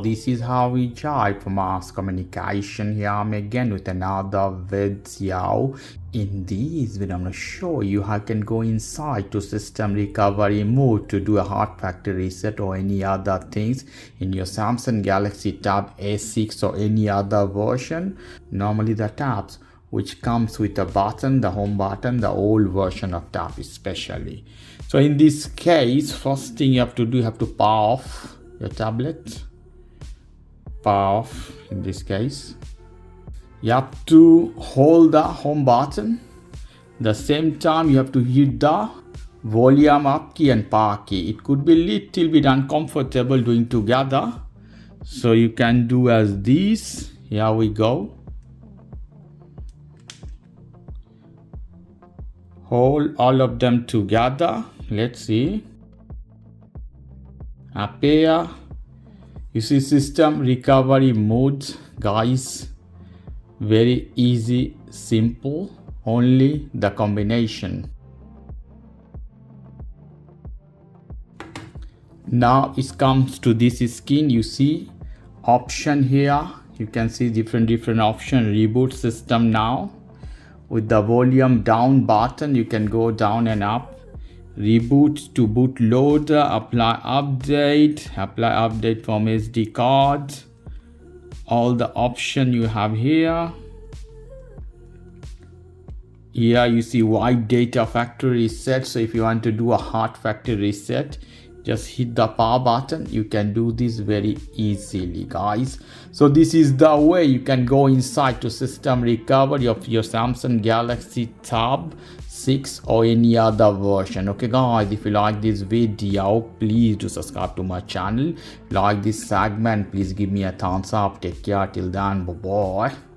This is how we type mass communication here. I'm again with another video. In this video, I'm going to show you how you can go inside to system recovery mode to do a hard factory reset or any other things in your Samsung Galaxy Tab S6 or any other version. Normally the tabs which comes with a button, the home button, the old version of tab especially. So in this case, first thing you have to do, you have to power off your tablet. Power off in this case. You have to hold the home button. The same time you have to hit the volume up key and power key. It could be little bit uncomfortable doing together. So you can do as this. Here we go. Hold all of them together. Let's see. Up here. You see system recovery mode, guys. Very easy, simple, only the combination. Now it comes to this screen. You see option here. You can see different option. Reboot system now. With the volume down button, you can go down and up. Reboot to bootloader, apply update from SD card. All the option you have here. Here you see wipe data factory reset. So if you want to do a hard factory reset, just hit the power button. You can do this very easily, guys. So this is the way you can go inside to system recovery of your Samsung Galaxy Tab 6 or any other version. Okay guys, if you like this video, please do subscribe to my channel. Like this segment, please give me a thumbs up. Take care till then. Bye bye.